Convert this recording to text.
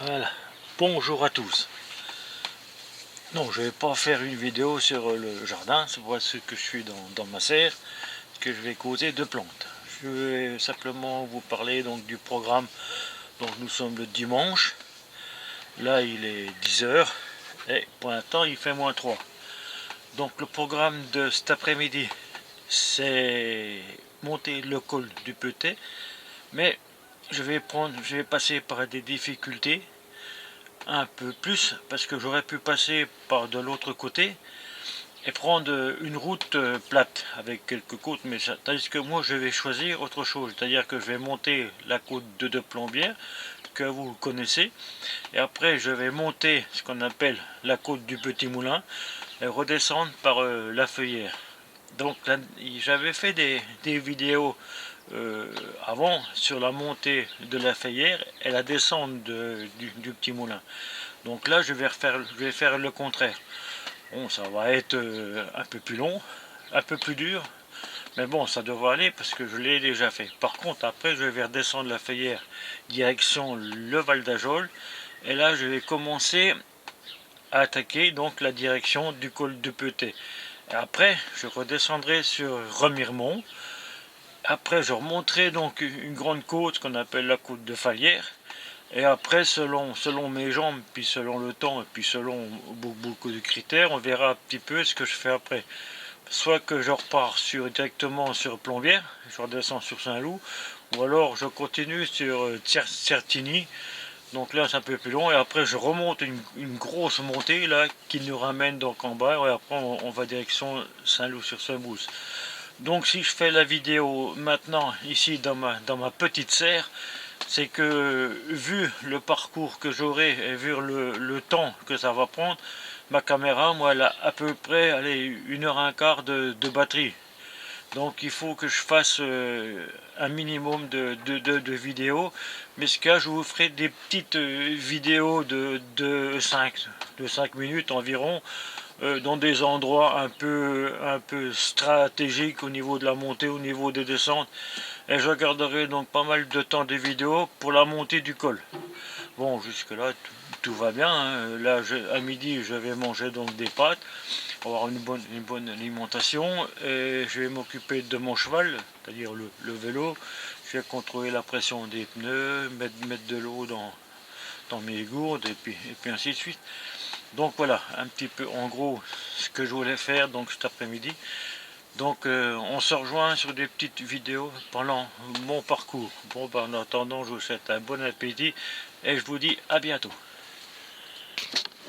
Voilà, bonjour à tous. Non, je vais pas faire une vidéo sur le jardin, c'est parce que je suis dans ma serre que je vais causer de plantes. Je vais simplement vous parler donc du programme. Donc nous sommes le dimanche, là il est 10 heures et pour l'instant il fait -3. Donc le programme de cet après-midi, c'est monter le col du Petit, mais je vais passer par des difficultés un peu plus parce que j'aurais pu passer par de l'autre côté et prendre une route plate avec quelques côtes, mais ça, tandis que moi je vais choisir autre chose, c'est-à-dire que je vais monter la côte de Plombières que vous connaissez, et après je vais monter ce qu'on appelle la côte du Petit Moulin et redescendre par la Feuillère. Donc j'avais fait des vidéos avant sur la montée de la Feuillère et la descente du Petit Moulin. Donc là je vais faire le contraire. Bon, ça va être un peu plus long, un peu plus dur, mais bon, ça devrait aller parce que je l'ai déjà fait. Par contre, après, je vais redescendre la Feuillère, direction le Val d'Ajol, et là, je vais commencer à attaquer donc la direction du col de Petit. Et après, je redescendrai sur Remiremont. Après, je remonterai donc une grande côte qu'on appelle la côte de Falière. Et après, selon mes jambes, puis selon le temps, et puis selon beaucoup de critères, on verra un petit peu ce que je fais après. Soit que je repars directement sur Plombières, je redescends sur Saint-Loup, ou alors je continue sur Certigny, donc là c'est un peu plus long, et après je remonte une grosse montée là qui nous ramène donc en bas, et après on va direction Saint-Loup-sur-Semouse. Donc si je fais la vidéo maintenant ici dans ma petite serre, c'est que vu le parcours que j'aurai et vu le temps que ça va prendre, ma caméra, moi, elle a à peu près, allez, 1 h 15 de batterie. Donc il faut que je fasse un minimum de vidéos. Mais ce cas, je vous ferai des petites vidéos de 5 minutes environ, dans des endroits un peu stratégiques au niveau de la montée, au niveau des descentes. Et je garderai donc pas mal de temps de vidéos pour la montée du col. Bon, jusque là tout va bien, hein. Là à midi je vais manger donc des pâtes, avoir une bonne alimentation, et je vais m'occuper de mon cheval, c'est-à-dire le vélo. Je vais contrôler la pression des pneus, mettre de l'eau dans mes gourdes, et puis ainsi de suite. Donc voilà un petit peu en gros ce que je voulais faire donc cet après-midi. Donc on se rejoint sur des petites vidéos pendant mon parcours. Bon, en attendant, je vous souhaite un bon appétit et je vous dis à bientôt.